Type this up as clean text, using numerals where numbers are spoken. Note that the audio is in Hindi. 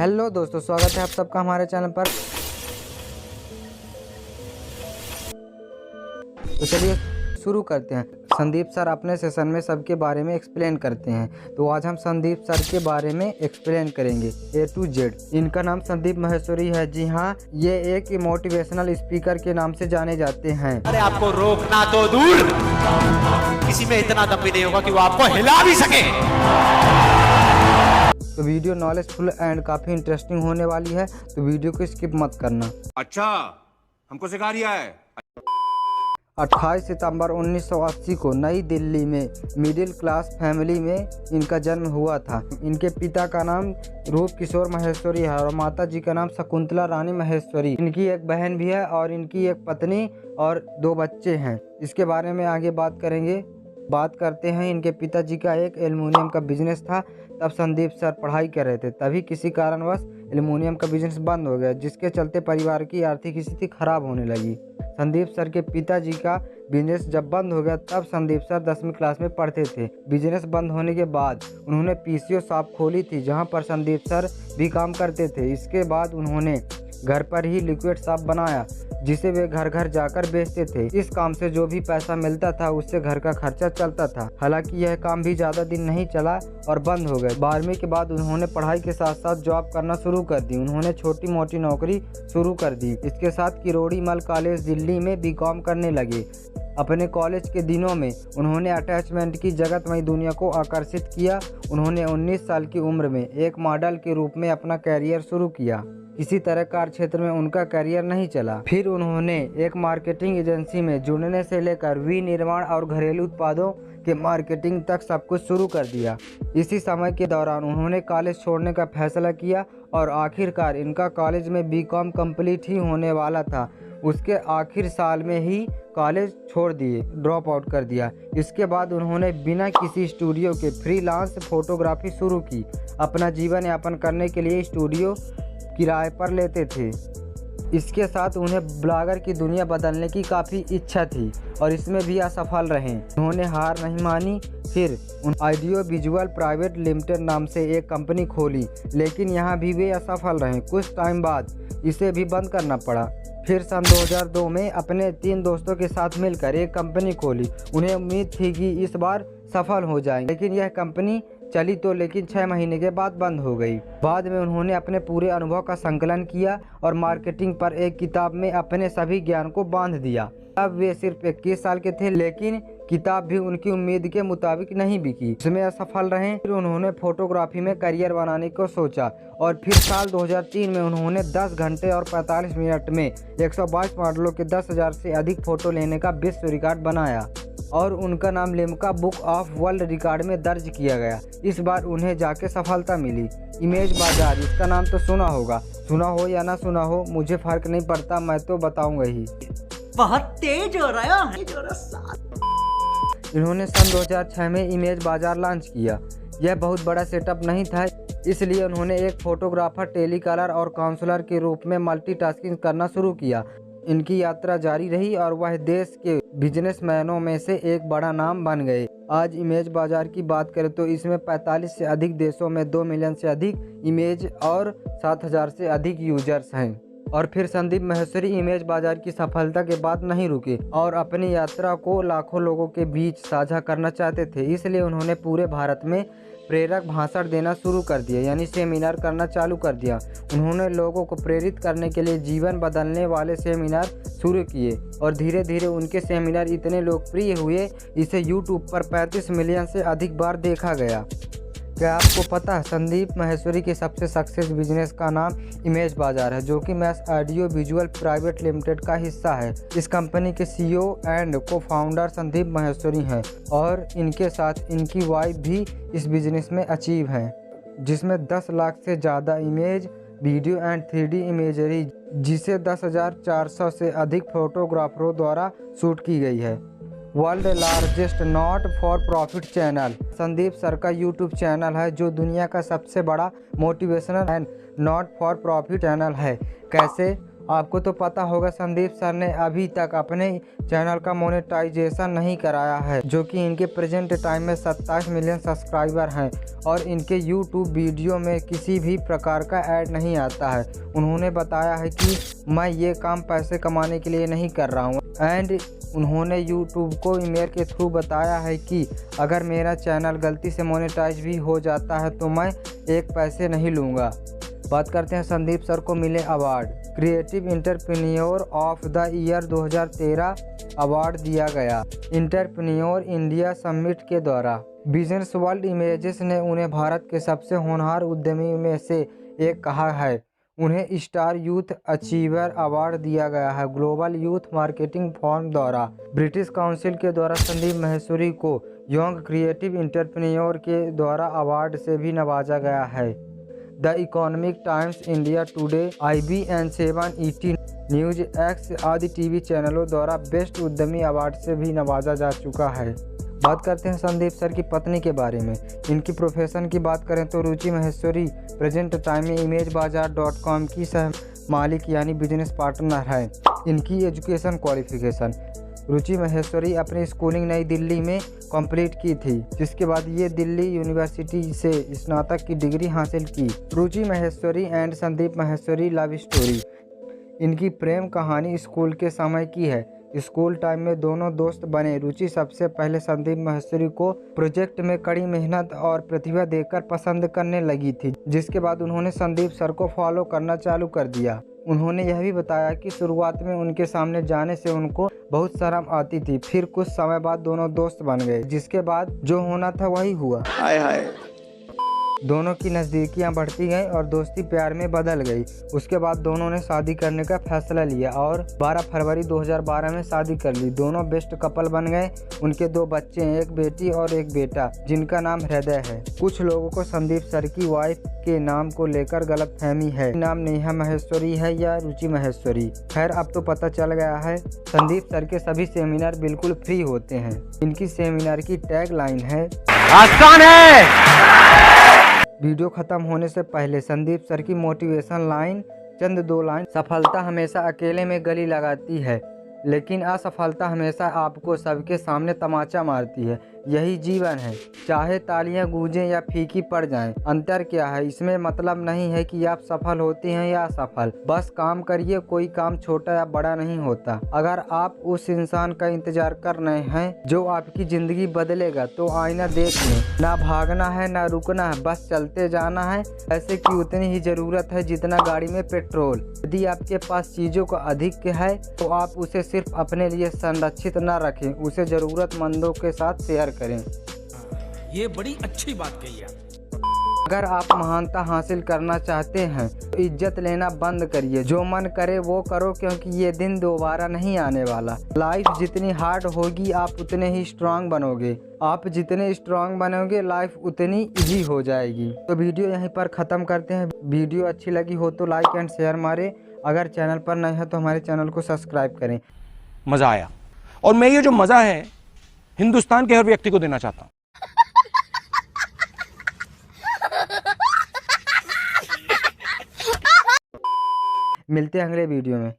हेलो दोस्तों, स्वागत है आप सबका हमारे चैनल पर। तो चलिए शुरू करते हैं। संदीप सर अपने सेशन में सबके बारे में एक्सप्लेन करते हैं, तो आज हम संदीप सर के बारे में एक्सप्लेन करेंगे A to Z। इनका नाम संदीप माहेश्वरी है। जी हाँ, ये एक मोटिवेशनल स्पीकर के नाम से जाने जाते हैं। अरे आपको रोकना तो दूर, किसी में इतना दम भी नहीं होगा कि वो आपको हिला भी सके। तो वीडियो नॉलेजफुल एंड काफ़ी इंटरेस्टिंग होने वाली है, तो वीडियो को स्किप मत करना। अच्छा, हमको सिखा रिया है। 28 सितंबर 1980 को नई दिल्ली में मिडिल क्लास फैमिली में इनका जन्म हुआ था। इनके पिता का नाम रूप किशोर माहेश्वरी है और माता जी का नाम शकुंतला रानी माहेश्वरी। इनकी एक बहन भी है और इनकी एक पत्नी और 2 बच्चे हैं। इसके बारे में आगे बात करेंगे। बात करते हैं, इनके पिताजी का एक एल्युमिनियम का बिजनेस था। तब संदीप सर पढ़ाई कर रहे थे, तभी किसी कारणवश एल्युमिनियम का बिजनेस बंद हो गया, जिसके चलते परिवार की आर्थिक स्थिति खराब होने लगी। संदीप सर के पिताजी का बिजनेस जब बंद हो गया, तब संदीप सर 10वीं क्लास में पढ़ते थे। बिजनेस बंद होने के बाद उन्होंने पीसीओ शॉप खोली थी, जहां पर संदीप सर भी काम करते थे। इसके बाद उन्होंने घर पर ही लिक्विड शॉप बनाया, जिसे वे घर घर जाकर बेचते थे। इस काम से जो भी पैसा मिलता था, उससे घर का खर्चा चलता था। हालांकि यह काम भी ज़्यादा दिन नहीं चला और बंद हो गए। 12वीं के बाद उन्होंने पढ़ाई के साथ साथ जॉब करना शुरू कर दी। उन्होंने छोटी मोटी नौकरी शुरू कर दी। इसके साथ किरोड़ी मल कॉलेज दिल्ली में बीकॉम करने लगे। अपने कॉलेज के दिनों में उन्होंने अटैचमेंट की जगतमयी दुनिया को आकर्षित किया। उन्होंने 19 साल की उम्र में एक मॉडल के रूप में अपना कैरियर शुरू किया। किसी तरह कार्य क्षेत्र में उनका करियर नहीं चला। फिर उन्होंने एक मार्केटिंग एजेंसी में जुड़ने से लेकर विनिर्माण और घरेलू उत्पादों के मार्केटिंग तक सब कुछ शुरू कर दिया। इसी समय के दौरान उन्होंने कॉलेज छोड़ने का फैसला किया और आखिरकार इनका कॉलेज में बीकॉम कंप्लीट ही होने वाला था। उसके आखिर साल में ही कॉलेज छोड़ दिए, ड्रॉप आउट कर दिया। इसके बाद उन्होंने बिना किसी स्टूडियो के फ्रीलांस फोटोग्राफी शुरू की। अपना जीवन यापन करने के लिए स्टूडियो किराए पर लेते थे। इसके साथ उन्हें ब्लॉगर की दुनिया बदलने की काफ़ी इच्छा थी और इसमें भी असफल रहे। उन्होंने हार नहीं मानी। फिर ऑडियो विजुअल प्राइवेट लिमिटेड नाम से एक कंपनी खोली, लेकिन यहाँ भी वे असफल रहे। कुछ टाइम बाद इसे भी बंद करना पड़ा। फिर सन 2002 में अपने 3 दोस्तों के साथ मिलकर एक कंपनी खोली। उन्हें उम्मीद थी कि इस बार सफल हो जाएंगे, लेकिन यह कंपनी चली तो लेकिन 6 महीने के बाद बंद हो गई। बाद में उन्होंने अपने पूरे अनुभव का संकलन किया और मार्केटिंग पर एक किताब में अपने सभी ज्ञान को बांध दिया। अब वे सिर्फ 21 साल के थे, लेकिन किताब भी उनकी उम्मीद के मुताबिक नहीं बिकी। इसमें असफल रहे। फिर उन्होंने फोटोग्राफी में करियर बनाने को सोचा और फिर साल 2003 में उन्होंने 10 घंटे और 45 मिनट में 122 मॉडलों के 10,000 से अधिक फोटो लेने का विश्व रिकॉर्ड बनाया और उनका नाम Limca book of world record में दर्ज किया गया। इस बार उन्हें जाके सफलता मिली। इमेज बाजार, इसका नाम तो सुना होगा। सुना हो या ना सुना हो, मुझे फर्क नहीं पड़ता, मैं तो बताऊंगा ही। बहुत तेज हो रहा है। इन्होंने सन 2006 में इमेज बाजार लॉन्च किया। यह बहुत बड़ा सेटअप नहीं था, इसलिए उन्होंने एक फोटोग्राफर, टेलीकॉलर और काउंसलर के रूप में मल्टीटास्किंग करना शुरू किया। इनकी यात्रा जारी रही और वह देश के बिजनेसमैनों में से एक बड़ा नाम बन गए। आज इमेज बाजार की बात करें तो इसमें 45 से अधिक देशों में 2 मिलियन से अधिक इमेज और 7,000 से अधिक यूजर्स हैं। और फिर संदीप माहेश्वरी इमेज बाजार की सफलता के बाद नहीं रुके और अपनी यात्रा को लाखों लोगों के बीच साझा करना चाहते थे। इसलिए उन्होंने पूरे भारत में प्रेरक भाषण देना शुरू कर दिया, यानी सेमिनार करना चालू कर दिया। उन्होंने लोगों को प्रेरित करने के लिए जीवन बदलने वाले सेमिनार शुरू किए और धीरे धीरे उनके सेमिनार इतने लोकप्रिय हुए, इसे यूट्यूब पर 35 मिलियन से अधिक बार देखा गया। क्या आपको पता है संदीप माहेश्वरी के सबसे सक्सेस बिजनेस का नाम इमेज बाजार है, जो कि mass audio visual private limited का हिस्सा है। इस कंपनी के CEO and co founder Sandeep Maheshwari हैं और इनके साथ इनकी वाइफ भी इस बिजनेस में अचीव हैं, जिसमें 10 लाख से ज़्यादा image, video and 3D imagery, जिसे 10,400 से अधिक फोटोग्राफरों द्वारा शूट की गई है। World largest not for profit channel Sandeep sir का यूट्यूब चैनल है, जो दुनिया का सबसे बड़ा motivational and not for profit channel है। कैसे? आपको तो पता होगा संदीप सर ने अभी तक अपने चैनल का मोनेटाइजेशन नहीं कराया है, जो कि इनके प्रेजेंट टाइम में 27 मिलियन सब्सक्राइबर हैं और इनके यूट्यूब वीडियो में किसी भी प्रकार का ऐड नहीं आता है। उन्होंने बताया है कि मैं ये काम पैसे कमाने के लिए नहीं कर रहा हूँ एंड उन्होंने यूट्यूब को ईमेल के थ्रू बताया है कि अगर मेरा चैनल गलती से मोनेटाइज भी हो जाता है तो मैं एक पैसे नहीं लूँगा। बात करते हैं संदीप सर को मिले award. Creative entrepreneur of the year 2013 award दिया गया एंटरप्रेन्योर इंडिया समिट के द्वारा। बिजनेस वर्ल्ड इमेजेस ने उन्हें भारत के सबसे होनहार उद्यमी में से एक कहा है। उन्हें स्टार यूथ अचीवर अवार्ड दिया गया है ग्लोबल यूथ मार्केटिंग फोरम द्वारा। ब्रिटिश काउंसिल के द्वारा संदीप माहेश्वरी को यंग क्रिएटिव एंटरप्रेन्योर के द्वारा अवार्ड से भी नवाजा गया है। The economic times, India today, IBN7, ET news x आदि टीवी चैनलों द्वारा बेस्ट उद्यमी अवार्ड से भी नवाजा जा चुका है। बात करते हैं संदीप सर की पत्नी के बारे में। इनकी प्रोफेशन की बात करें तो रुचि माहेश्वरी प्रेजेंट टाइम में imagebazaar.com की सह मालिक यानी बिजनेस पार्टनर है। इनकी एजुकेशन क्वालिफिकेशन, रुचि माहेश्वरी अपनी स्कूलिंग नई दिल्ली में कंप्लीट की थी, जिसके बाद ये दिल्ली यूनिवर्सिटी से स्नातक की डिग्री हासिल की। Ruchi Maheshwari and Sandeep Maheshwari love story. इनकी प्रेम कहानी स्कूल के समय की है। स्कूल टाइम में दोनों दोस्त बने। रुचि सबसे पहले संदीप माहेश्वरी को प्रोजेक्ट में कड़ी मेहनत और प्रतिभा देखकर पसंद करने लगी थी, जिसके बाद उन्होंने संदीप सर को फॉलो करना चालू कर दिया। उन्होंने यह भी बताया कि शुरुआत में उनके सामने जाने से उनको बहुत शर्म आती थी, फिर कुछ समय बाद दोनों दोस्त बन गए, जिसके बाद जो होना था वही हुआ। हाय हाय। दोनों की नज़दीकियां बढ़ती गईं और दोस्ती प्यार में बदल गई। उसके बाद दोनों ने शादी करने का फैसला लिया और 12 फरवरी 2012 में शादी कर ली। दोनों बेस्ट कपल बन गए। उनके 2 बच्चे हैं, एक बेटी और एक बेटा, जिनका नाम हृदय है। कुछ लोगों को संदीप सर की वाइफ के नाम को लेकर गलतफहमी है, नाम नेहा माहेश्वरी है या रुचि माहेश्वरी। खैर अब तो पता चल गया है। संदीप सर के सभी सेमिनार बिल्कुल फ्री होते हैं। इनकी सेमिनार की टैग लाइन है, आसान है। वीडियो खत्म होने से पहले संदीप सर की मोटिवेशन लाइन, चंद 2 लाइन। सफलता हमेशा अकेले में गली लगाती है, लेकिन असफलता हमेशा आपको सबके सामने तमाचा मारती है। यही जीवन है, चाहे तालियां गूंजें या फीकी पड़ जाएं। अंतर क्या है? इसमें मतलब नहीं है कि आप सफल होते हैं या असफल, बस काम करिए। कोई काम छोटा या बड़ा नहीं होता। अगर आप उस इंसान का इंतजार कर रहे हैं जो आपकी जिंदगी बदलेगा, तो आईना देख लें। ना भागना है ना रुकना है, बस चलते जाना है। पैसे की उतनी ही जरूरत है जितना गाड़ी में पेट्रोल। यदि आपके पास चीजों का अधिक है तो आप उसे सिर्फ अपने लिए संरक्षित न रखें, उसे जरूरतमंदों के साथ शेयर करें। ये बड़ी अच्छी बात कही है। अगर आप महानता हासिल करना चाहते हैं तो इज्जत लेना बंद करिए। जो मन करे वो करो, क्योंकि ये दिन दोबारा नहीं आने वाला। लाइफ जितनी हार्ड होगी आप उतने ही स्ट्रांग बनोगे। आप जितने स्ट्रांग बनोगे लाइफ उतनी इजी हो जाएगी। तो वीडियो यहीं पर ख़त्म करते हैं। वीडियो अच्छी लगी हो तो लाइक एंड शेयर मारे। अगर चैनल पर नए हैं तो हमारे चैनल को सब्सक्राइब करें। मजा आया, और मैं ये जो मजा है हिंदुस्तान के हर व्यक्ति को देना चाहता हूं। मिलते हैं अगले वीडियो में।